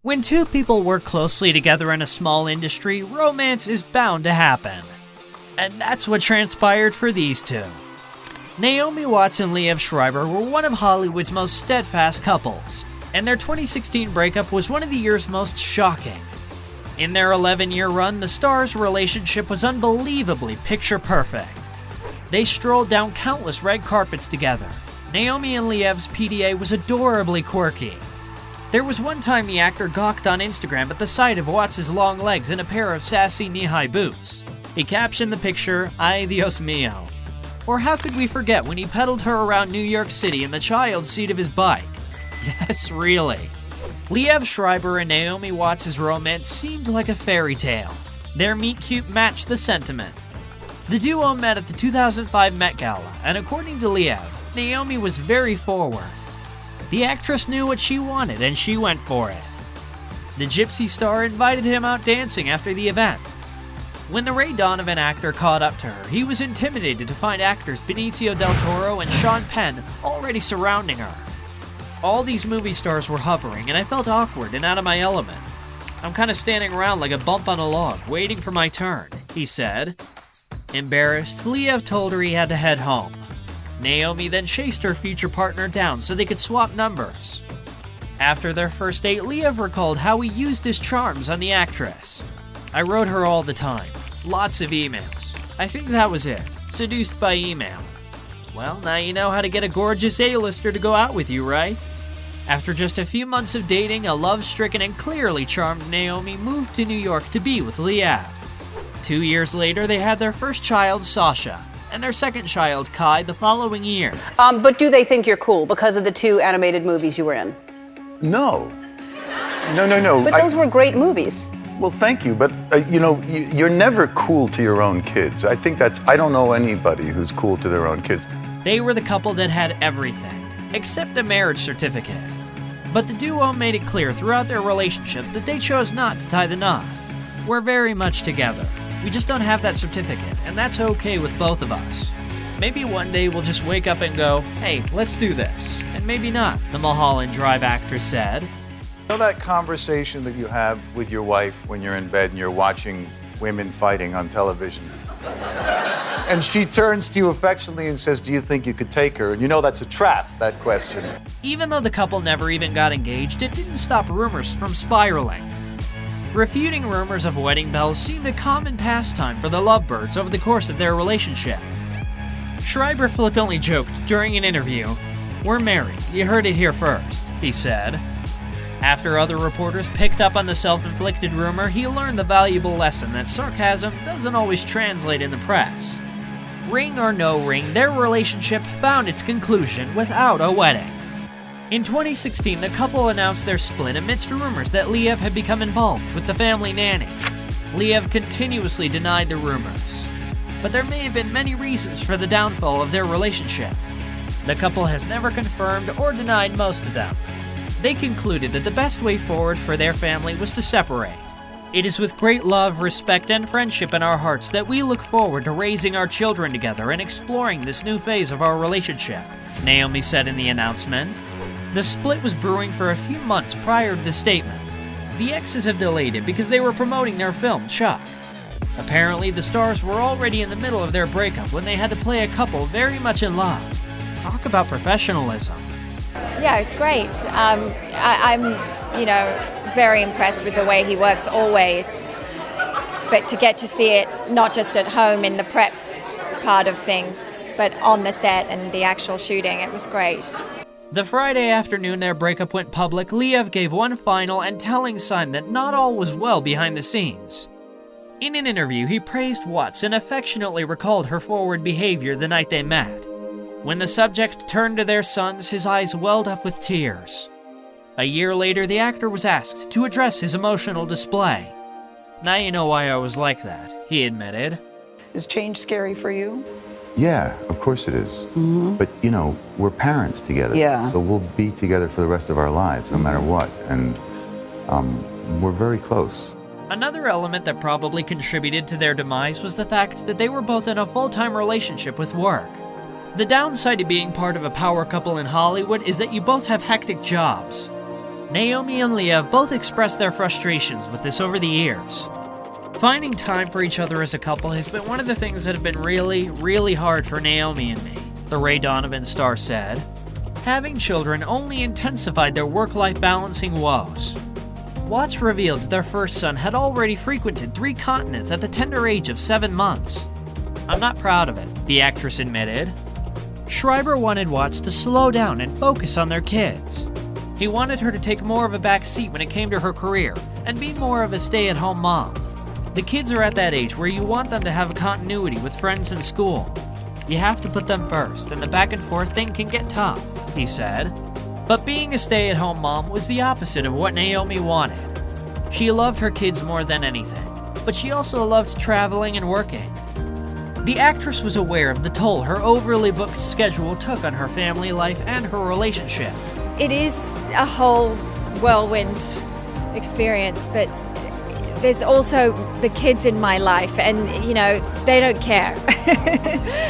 When two people work closely together in a small industry, romance is bound to happen. And that's what transpired for these two. Naomi Watts and Liev Schreiber were one of Hollywood's most steadfast couples, and their 2016 breakup was one of the year's most shocking. In their 11-year run, the stars' relationship was unbelievably picture-perfect. They strolled down countless red carpets together. Naomi and Liev's PDA was adorably quirky. There was one time the actor gawked on Instagram at the sight of Watts' long legs in a pair of sassy knee-high boots. He captioned the picture, "Ay Dios mío." Or how could we forget when he pedaled her around New York City in the child seat of his bike? Yes, really. Liev Schreiber and Naomi Watts' romance seemed like a fairy tale. Their meet-cute matched the sentiment. The duo met at the 2005 Met Gala, and according to Liev, Naomi was very forward. The actress knew what she wanted, and she went for it. The Gypsy star invited him out dancing after the event. When the Ray Donovan actor caught up to her, he was intimidated to find actors Benicio del Toro and Sean Penn already surrounding her. All these movie stars were hovering, and I felt awkward and out of my element. "I'm kind of standing around like a bump on a log, waiting for my turn," he said. Embarrassed, Liev told her he had to head home. Naomi then chased her future partner down so they could swap numbers. After their first date, Liev recalled how he used his charms on the actress. "I wrote her all the time. Lots of emails. I think that was it. Seduced by email." Well, now you know how to get a gorgeous A-lister to go out with you, right? After just a few months of dating, a love-stricken and clearly charmed Naomi moved to New York to be with Liev. 2 years later, they had their first child, Sasha, and their second child, Kai, the following year. But do they think you're cool because of the 2 animated movies you were in? No. No. But those were great movies. Well, thank you, but you're never cool to your own kids. I don't know anybody who's cool to their own kids. They were the couple that had everything, except the marriage certificate. But the duo made it clear throughout their relationship that they chose not to tie the knot. "We're very much together. We just don't have that certificate, and that's okay with both of us. Maybe one day we'll just wake up and go, hey, let's do this. And maybe not," the Mulholland Drive actress said. You know that conversation that you have with your wife when you're in bed and you're watching women fighting on television? And she turns to you affectionately and says, "Do you think you could take her?" And you know that's a trap, that question. Even though the couple never even got engaged, it didn't stop rumors from spiraling. Refuting rumors of wedding bells seemed a common pastime for the lovebirds over the course of their relationship. Schreiber flippantly joked during an interview, "We're married, you heard it here first," he said. After other reporters picked up on the self-inflicted rumor, he learned the valuable lesson that sarcasm doesn't always translate in the press. Ring or no ring, their relationship found its conclusion without a wedding. In 2016, the couple announced their split amidst rumors that Liev had become involved with the family nanny. Liev continuously denied the rumors, but there may have been many reasons for the downfall of their relationship. The couple has never confirmed or denied most of them. They concluded that the best way forward for their family was to separate. "It is with great love, respect, and friendship in our hearts that we look forward to raising our children together and exploring this new phase of our relationship," Naomi said in the announcement. The split was brewing for a few months prior to the statement. The exes have delayed it because they were promoting their film, Chuck. Apparently, the stars were already in the middle of their breakup when they had to play a couple very much in love. Talk about professionalism. Yeah, it's great. I'm very impressed with the way he works always. But to get to see it not just at home in the prep part of things, but on the set and the actual shooting, it was great. The Friday afternoon their breakup went public, Liev gave one final and telling sign that not all was well behind the scenes. In an interview, he praised Watts and affectionately recalled her forward behavior the night they met. When the subject turned to their sons, his eyes welled up with tears. A year later, the actor was asked to address his emotional display. "Now you know why I was like that," he admitted. Is change scary for you? Yeah, of course it is. Mm-hmm. But, we're parents together. Yeah. So we'll be together for the rest of our lives, no matter what. And we're very close. Another element that probably contributed to their demise was the fact that they were both in a full-time relationship with work. The downside to being part of a power couple in Hollywood is that you both have hectic jobs. Naomi and Liev both expressed their frustrations with this over the years. Finding time for each other as a couple has been one of the things that have been really, really hard for Naomi and me, the Ray Donovan star said. Having children only intensified their work-life balancing woes. Watts revealed their first son had already frequented 3 continents at the tender age of 7 months. "I'm not proud of it," the actress admitted. Schreiber wanted Watts to slow down and focus on their kids. He wanted her to take more of a back seat when it came to her career and be more of a stay-at-home mom. The kids are at that age where you want them to have a continuity with friends and school. You have to put them first, and the back and forth thing can get tough, he said. But being a stay-at-home mom was the opposite of what Naomi wanted. She loved her kids more than anything, but she also loved traveling and working. The actress was aware of the toll her overly booked schedule took on her family life and her relationship. It is a whole whirlwind experience, but there's also the kids in my life, and they don't care.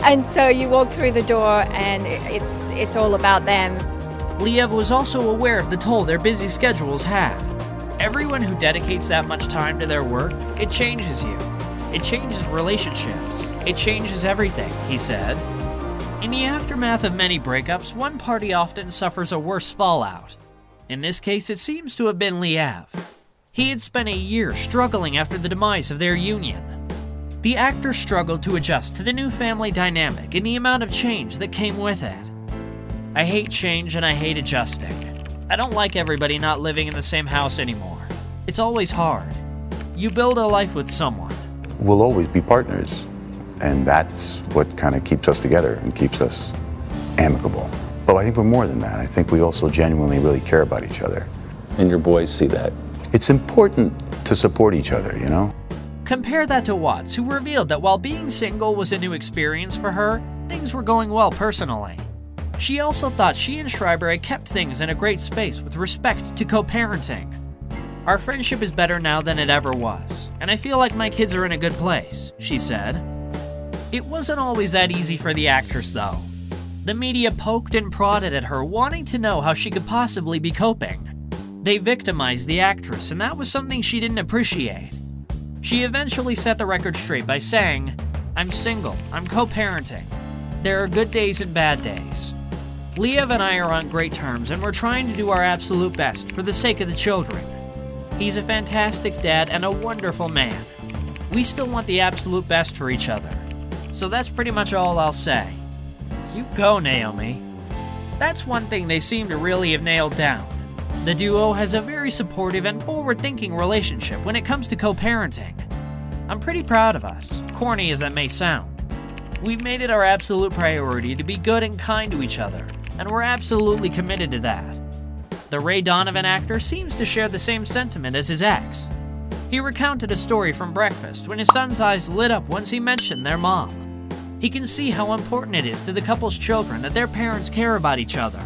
And so you walk through the door and it's all about them. Liev was also aware of the toll their busy schedules had. Everyone who dedicates that much time to their work, it changes you. It changes relationships. It changes everything, he said. In the aftermath of many breakups, one party often suffers a worse fallout. In this case, it seems to have been Liev. He had spent a year struggling after the demise of their union. The actor struggled to adjust to the new family dynamic and the amount of change that came with it. "I hate change and I hate adjusting. I don't like everybody not living in the same house anymore. It's always hard. You build a life with someone. We'll always be partners. And that's what kind of keeps us together and keeps us amicable. But I think we're more than that. I think we also genuinely really care about each other. And your boys see that. It's important to support each other, you know? Compare that to Watts, who revealed that while being single was a new experience for her, things were going well personally. She also thought she and Schreiber had kept things in a great space with respect to co-parenting. "Our friendship is better now than it ever was, and I feel like my kids are in a good place," she said. It wasn't always that easy for the actress, though. The media poked and prodded at her, wanting to know how she could possibly be coping. They victimized the actress, and that was something she didn't appreciate. She eventually set the record straight by saying, "I'm single, I'm co-parenting. There are good days and bad days. Liev and I are on great terms, and we're trying to do our absolute best for the sake of the children. He's a fantastic dad and a wonderful man. We still want the absolute best for each other. So that's pretty much all I'll say." You go, Naomi. That's one thing they seem to really have nailed down. The duo has a very supportive and forward-thinking relationship when it comes to co-parenting. I'm pretty proud of us, corny as that may sound. We've made it our absolute priority to be good and kind to each other, and we're absolutely committed to that. The Ray Donovan actor seems to share the same sentiment as his ex. He recounted a story from breakfast when his son's eyes lit up once he mentioned their mom. He can see how important it is to the couple's children that their parents care about each other.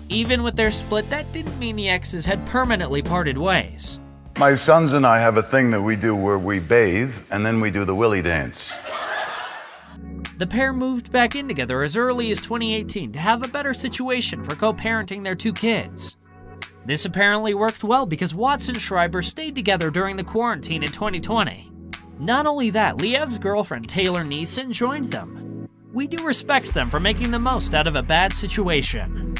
Even with their split, that didn't mean the exes had permanently parted ways. My sons and I have a thing that we do where we bathe and then we do the willy dance. The pair moved back in together as early as 2018 to have a better situation for co-parenting their 2 kids. This apparently worked well because Watts and Schreiber stayed together during the quarantine in 2020. Not only that, Liev's girlfriend Taylor Neeson joined them. We do respect them for making the most out of a bad situation.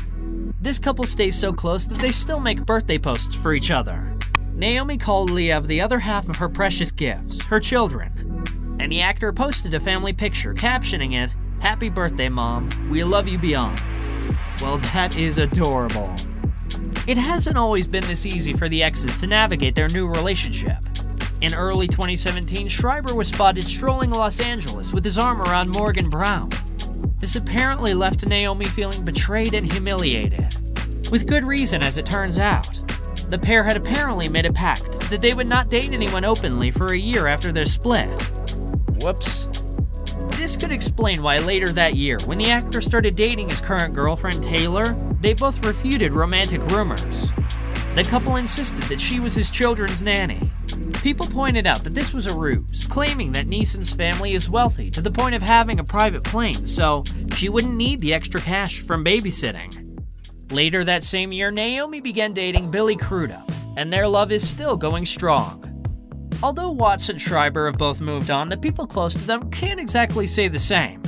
This couple stays so close that they still make birthday posts for each other. Naomi called Liev the other half of her precious gifts, her children. And the actor posted a family picture captioning it, "Happy birthday, Mom. We love you beyond." Well, that is adorable. It hasn't always been this easy for the exes to navigate their new relationship. In early 2017, Schreiber was spotted strolling Los Angeles with his arm around Morgan Brown. This apparently left Naomi feeling betrayed and humiliated. With good reason, as it turns out. The pair had apparently made a pact that they would not date anyone openly for a year after their split. Whoops. This could explain why later that year, when the actor started dating his current girlfriend Taylor, they both refuted romantic rumors. The couple insisted that she was his children's nanny. People pointed out that this was a ruse, claiming that Neeson's family is wealthy to the point of having a private plane, so she wouldn't need the extra cash from babysitting. Later that same year, Naomi began dating Billy Crudup, and their love is still going strong. Although Watts and Schreiber have both moved on, the people close to them can't exactly say the same.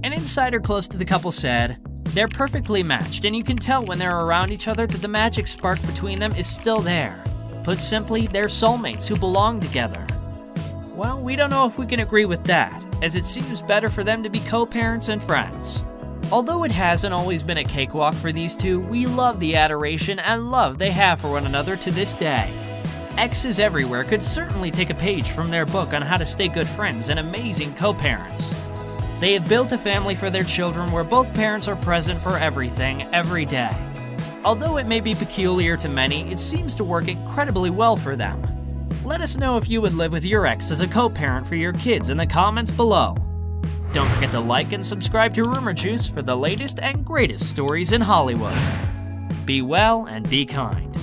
An insider close to the couple said, "They're perfectly matched, and you can tell when they're around each other that the magic spark between them is still there. Put simply, they're soulmates who belong together." Well, we don't know if we can agree with that, as it seems better for them to be co-parents and friends. Although it hasn't always been a cakewalk for these two, we love the adoration and love they have for one another to this day. Exes everywhere could certainly take a page from their book on how to stay good friends and amazing co-parents. They have built a family for their children where both parents are present for everything, every day. Although it may be peculiar to many, it seems to work incredibly well for them. Let us know if you would live with your ex as a co-parent for your kids in the comments below. Don't forget to like and subscribe to Rumour Juice for the latest and greatest stories in Hollywood. Be well and be kind.